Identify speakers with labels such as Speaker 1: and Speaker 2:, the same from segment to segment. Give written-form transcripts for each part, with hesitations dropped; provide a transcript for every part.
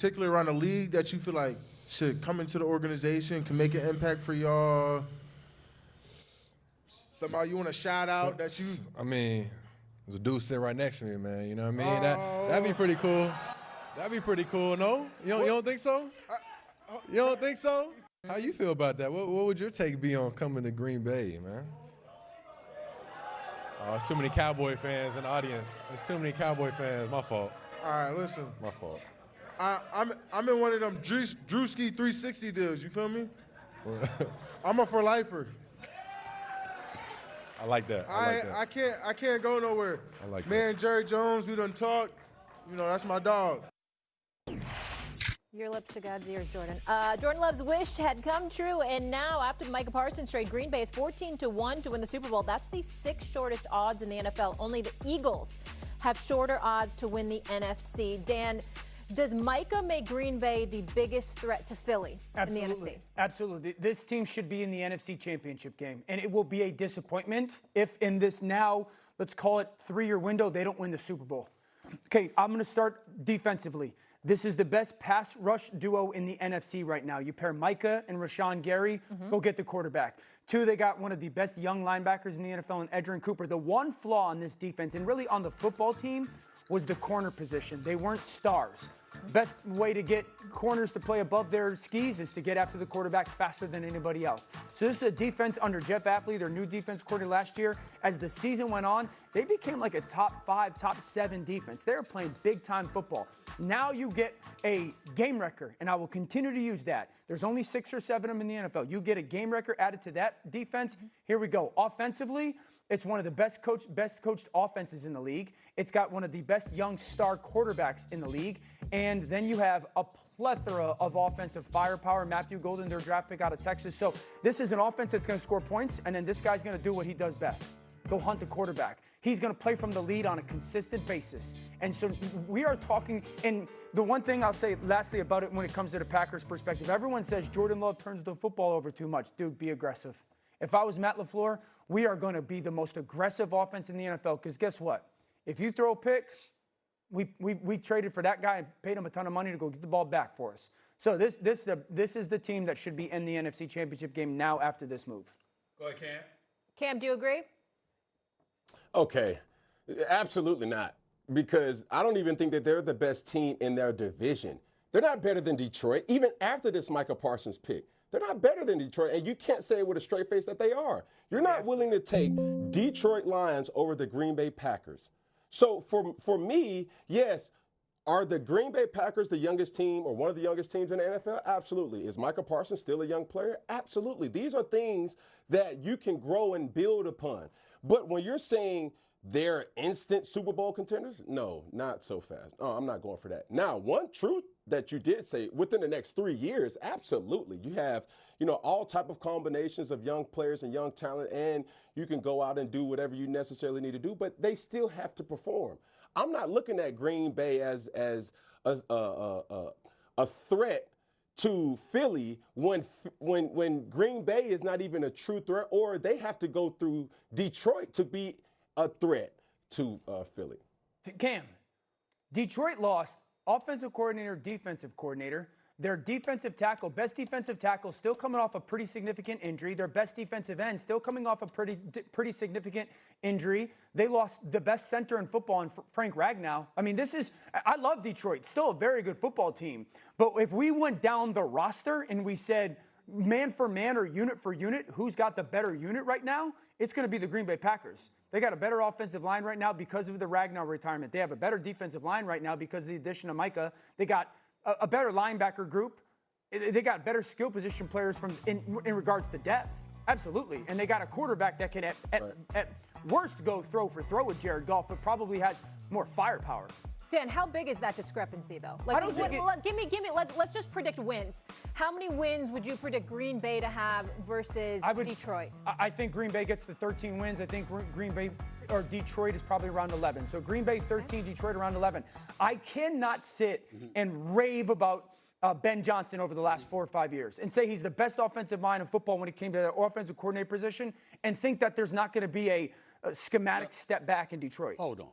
Speaker 1: particularly around the league that you feel like should come into the organization, can make an impact for y'all? Somebody you want to shout out that you?
Speaker 2: I mean, there's a dude sitting right next to me, man. You know what I mean? That'd be pretty cool. That'd be pretty cool, no? You don't think so? You don't think so? How you feel about that? What would your take be on coming to Green Bay, man? Oh, it's too many Cowboy fans in the audience. There's too many Cowboy fans. My fault.
Speaker 1: All right, listen.
Speaker 2: My fault.
Speaker 1: I'm in one of them Drewski 360 deals. You feel me? I'm a for lifer.
Speaker 2: I like that.
Speaker 1: I can't go nowhere.
Speaker 2: I like that.
Speaker 1: Man, Jerry Jones, we done talked. You know, that's my dog.
Speaker 3: Your lips to God's ears, Jordan. Jordan Love's wish had come true, and now after the Micah Parsons trade, Green Bay is 14-1 to win the Super Bowl. That's the sixth shortest odds in the NFL. Only the Eagles have shorter odds to win the NFC. Dan, does Micah make Green Bay the biggest threat to Philly in the NFC?
Speaker 4: Absolutely. This team should be in the NFC Championship game, and it will be a disappointment if in this now, let's call it 3-year window, they don't win the Super Bowl. Okay, I'm going to start defensively. This is the best pass rush duo in the NFC right now. You pair Micah and Rashawn Gary, go get the quarterback. 2, they got one of the best young linebackers in the NFL in Edgerrin Cooper. The one flaw on this defense, and really on the football team, was the corner position. They weren't stars. Best way to get corners to play above their skis is to get after the quarterback faster than anybody else. So this is a defense under Jeff Afley, their new defense coordinator last year. As the season went on, they became like a top 5, top 7 defense. They were playing big-time football. Now you get a game record, and I will continue to use that. There's only 6 or 7 of them in the NFL. You get a game record added to that defense. Here we go. Offensively, it's one of the best coached offenses in the league. It's got one of the best young star quarterbacks in the league. And then you have a plethora of offensive firepower. Matthew Golden, their draft pick out of Texas. So this is an offense that's going to score points, and then this guy's going to do what he does best. Go hunt the quarterback. He's going to play from the lead on a consistent basis. And so we are talking, and the one thing I'll say lastly about it when it comes to the Packers' perspective, everyone says Jordan Love turns the football over too much. Dude, be aggressive. If I was Matt LaFleur, we are going to be the most aggressive offense in the NFL, because guess what? If you throw a pick, we traded for that guy and paid him a ton of money to go get the ball back for us. So this is the team that should be in the NFC Championship game now after this move.
Speaker 5: Go ahead, Cam.
Speaker 3: Cam, do you agree?
Speaker 6: Okay, absolutely not, because I don't even think that they're the best team in their division. They're not better than Detroit, even after this Micah Parsons pick. They're not better than Detroit, and you can't say with a straight face that they are. You're not willing to take Detroit Lions over the Green Bay Packers. So for me, yes, are the Green Bay Packers the youngest team or one of the youngest teams in the NFL? Absolutely. Is Micah Parsons still a young player? Absolutely. These are things that you can grow and build upon. But when you're saying they're instant Super Bowl contenders, no, not so fast. Oh, I'm not going for that. Now, one truth that you did say, within the next 3 years, absolutely. You have, all type of combinations of young players and young talent, and you can go out and do whatever you necessarily need to do, but they still have to perform. I'm not looking at Green Bay as a threat to Philly when Green Bay is not even a true threat, or they have to go through Detroit to be a threat to Philly.
Speaker 4: Cam, Detroit lost offensive coordinator, defensive coordinator. Their defensive tackle, best defensive tackle, still coming off a pretty significant injury. Their best defensive end, still coming off a pretty significant injury. They lost the best center in football in Frank Ragnow. I mean, I love Detroit. Still a very good football team. But if we went down the roster and we said man for man or unit for unit, who's got the better unit right now? It's going to be the Green Bay Packers. They got a better offensive line right now because of the Ragnow retirement. They have a better defensive line right now because of the addition of Micah. They got a better linebacker group. They got better skill position players in regards to depth. Absolutely. And they got a quarterback that can at worst go throw for throw with Jared Goff, but probably has more firepower.
Speaker 3: Dan, how big is that discrepancy, though? Let's just predict wins. How many wins would you predict Green Bay to have versus Detroit?
Speaker 4: I think Green Bay gets to 13 wins. I think Green Bay or Detroit is probably around 11. So Green Bay 13, Detroit around 11. I cannot sit and rave about Ben Johnson over the last 4 or 5 years and say he's the best offensive mind in football when it came to the offensive coordinator position and think that there's not going to be a schematic step back in Detroit.
Speaker 5: Hold on.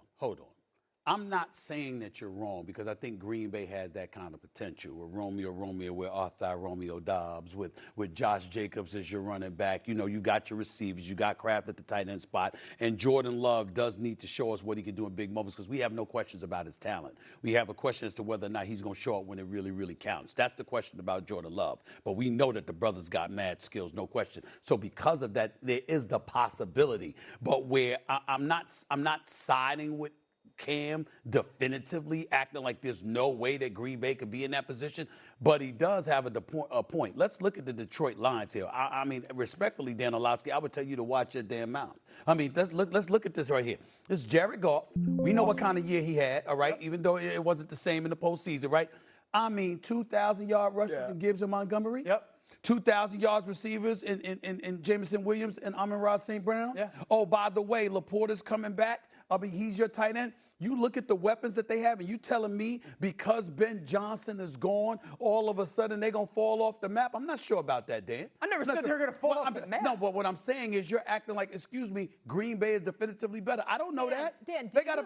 Speaker 5: I'm not saying that you're wrong because I think Green Bay has that kind of potential with Romeo, with Arthur Romeo Dobbs, with Josh Jacobs as your running back. You know, you got your receivers, you got Kraft at the tight end spot, and Jordan Love does need to show us what he can do in big moments because we have no questions about his talent. We have a question as to whether or not he's going to show up when it really, really counts. That's the question about Jordan Love. But we know that the brother's got mad skills, no question. So because of that, there is the possibility. But where I'm not siding with Cam definitively acting like there's no way that Green Bay could be in that position, but he does have a point. Let's look at the Detroit Lions here. I mean, respectfully, Dan Orlovsky, I would tell you to watch your damn mouth. I mean, let's look at this right here. This is Jared Goff. We know what kind of year he had, all right, even though it wasn't the same in the postseason, right? I mean, 2,000-yard rushes in Gibbs and Montgomery.
Speaker 4: Yep.
Speaker 5: 2,000 yards receivers in Jameson Williams and Amon-Ra St. Brown.
Speaker 4: Yeah.
Speaker 5: Oh, by the way, Laporta's coming back. I mean, he's your tight end. You look at the weapons that they have, and you telling me because Ben Johnson is gone, all of a sudden they're going to fall off the map? I'm not sure about that, Dan.
Speaker 4: I never said they were going to fall off the map.
Speaker 5: No, but what I'm saying is you're acting like, excuse me, Green Bay is definitively better. I don't know that.
Speaker 3: Dan,
Speaker 5: they got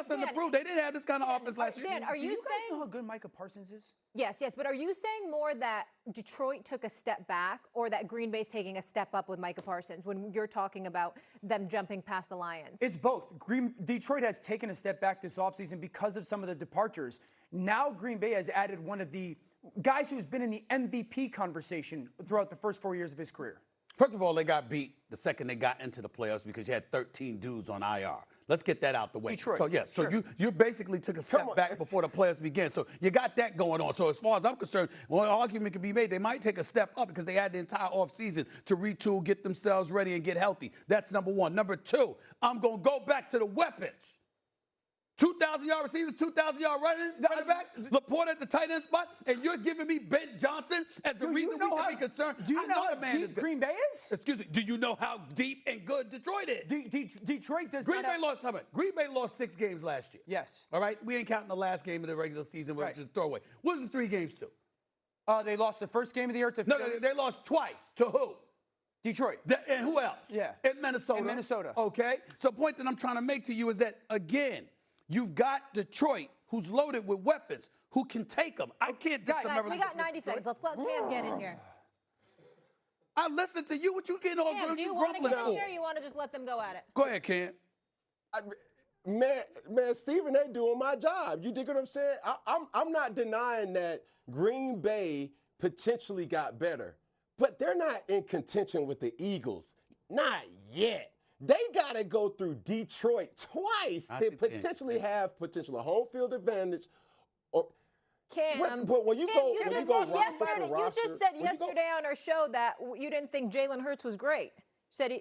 Speaker 5: something to prove. They didn't have this kind of offense last year.
Speaker 3: Dan, are you
Speaker 4: Do you guys
Speaker 3: saying
Speaker 4: know how good Micah Parsons is?
Speaker 3: yes, but are you saying more that Detroit took a step back or that Green Bay's taking a step up with Micah Parsons when you're talking about them jumping past the Lions?
Speaker 4: It's both. Detroit has taken a step back this offseason because of some of the departures. Now Green Bay has added one of the guys who's been in the MVP conversation throughout the first 4 years of his career.
Speaker 5: First of all, they got beat the second they got into the playoffs because you had 13 dudes on IR. Let's get that out the way.
Speaker 4: Detroit.
Speaker 5: So, yeah,
Speaker 4: Sure.
Speaker 5: you basically took a step back before the playoffs began. So you got that going on. So as far as I'm concerned, one argument can be made, they might take a step up because they had the entire offseason to retool, get themselves ready, and get healthy. That's number one. Number two, I'm going to go back to the weapons. 2,000-yard receivers, 2,000-yard running back, Laporta at the tight end spot, and you're giving me Ben Johnson as the reason we should be concerned.
Speaker 4: Do you know how
Speaker 5: the man is
Speaker 4: deep
Speaker 5: good.
Speaker 4: Green Bay is?
Speaker 5: Excuse me. Do you know how deep and good Detroit is?
Speaker 4: Detroit does
Speaker 5: Green
Speaker 4: not
Speaker 5: Bay lost how much? Green Bay lost 6 games last year.
Speaker 4: Yes.
Speaker 5: All right? We ain't counting the last game of the regular season, which
Speaker 4: Right.
Speaker 5: is throwaway. What was the 3 games to?
Speaker 4: They lost the first game of the year to
Speaker 5: No, they lost twice. To who?
Speaker 4: Detroit.
Speaker 5: And who else?
Speaker 4: Yeah.
Speaker 5: In Minnesota.
Speaker 4: In Minnesota.
Speaker 5: Okay. So the point that I'm trying to make to you is that, again, you've got Detroit, who's loaded with weapons, who can take them. I can't
Speaker 3: Guys,
Speaker 5: discover.
Speaker 3: we got 90 seconds. Let's let Cam get in here.
Speaker 5: I listened to you. What you getting all
Speaker 3: Cam, do you want to
Speaker 5: grumbling
Speaker 3: get in
Speaker 5: for?
Speaker 3: here or you want to just let them go at it?
Speaker 5: Go ahead, Cam.
Speaker 6: Man, Steven ain't doing my job. You dig what I'm saying? I'm not denying that Green Bay potentially got better, but they're not in contention with the Eagles. Not yet. They got to go through Detroit twice to potentially have potential home field advantage. Or
Speaker 3: Cam,
Speaker 6: but when you
Speaker 3: Cam,
Speaker 6: go,
Speaker 3: you
Speaker 6: when
Speaker 3: just
Speaker 6: you go
Speaker 3: said
Speaker 6: roster
Speaker 3: yesterday.
Speaker 6: to roster,
Speaker 3: You just said
Speaker 6: when you go-
Speaker 3: yesterday on our show that you didn't think Jalen Hurts was great. Said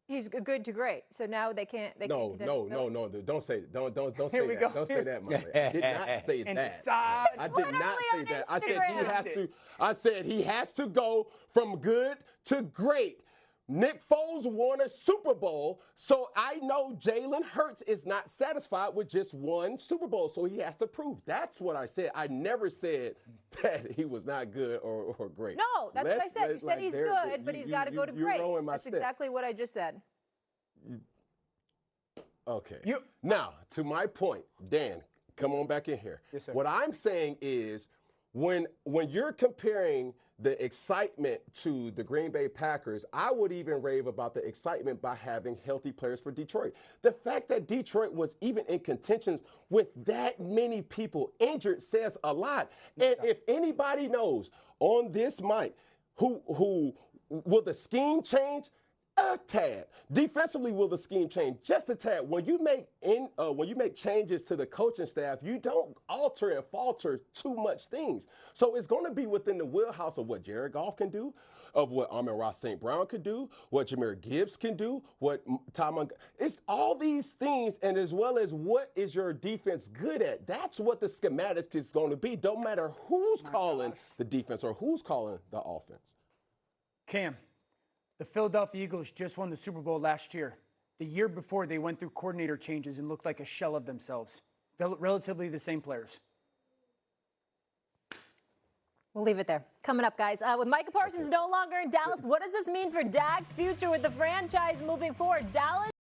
Speaker 3: he's good to great. So now they can't. They
Speaker 6: No,
Speaker 3: can't
Speaker 6: no. Don't say it. Don't
Speaker 4: Here
Speaker 6: say
Speaker 4: we
Speaker 6: that.
Speaker 4: go.
Speaker 6: Don't say that, my man. I did not say that.
Speaker 4: Inside.
Speaker 6: I did
Speaker 3: Literally
Speaker 6: not say
Speaker 3: on
Speaker 6: that. I said he
Speaker 3: Instagram.
Speaker 6: has to. I said he has to go from good to great. Nick Foles won a Super Bowl, so I know Jalen Hurts is not satisfied with just one Super Bowl, so he has to prove. That's what I said. I never said that he was not good or great.
Speaker 3: No, that's what I said. You said he's good, but he's got to go to
Speaker 6: you're
Speaker 3: great.
Speaker 6: rowing my
Speaker 3: That's
Speaker 6: step.
Speaker 3: exactly what I just said.
Speaker 6: Okay.
Speaker 4: You-
Speaker 6: Now, to my point, Dan, come on back in here.
Speaker 4: Yes, sir.
Speaker 6: What I'm saying is when you're comparing the excitement to the Green Bay Packers, I would even rave about the excitement by having healthy players for Detroit. The fact that Detroit was even in contention with that many people injured says a lot. And if anybody knows on this mic who will the scheme change? A tad. Defensively, will the scheme change? Just a tad. When you make changes to the coaching staff, you don't alter and falter too much things. So it's going to be within the wheelhouse of what Jared Goff can do, of what Amon-Ra St. Brown can do, what Jahmyr Gibbs can do, what it's all these things, and as well as what is your defense good at. That's what the schematics is going to be. Don't matter who's calling the defense or who's calling the offense.
Speaker 4: Cam, the Philadelphia Eagles just won the Super Bowl last year. The year before, they went through coordinator changes and looked like a shell of themselves. Relatively the same players.
Speaker 3: We'll leave it there. Coming up, guys, with Micah Parsons no longer in Dallas, what does this mean for Dak's future with the franchise moving forward? Dallas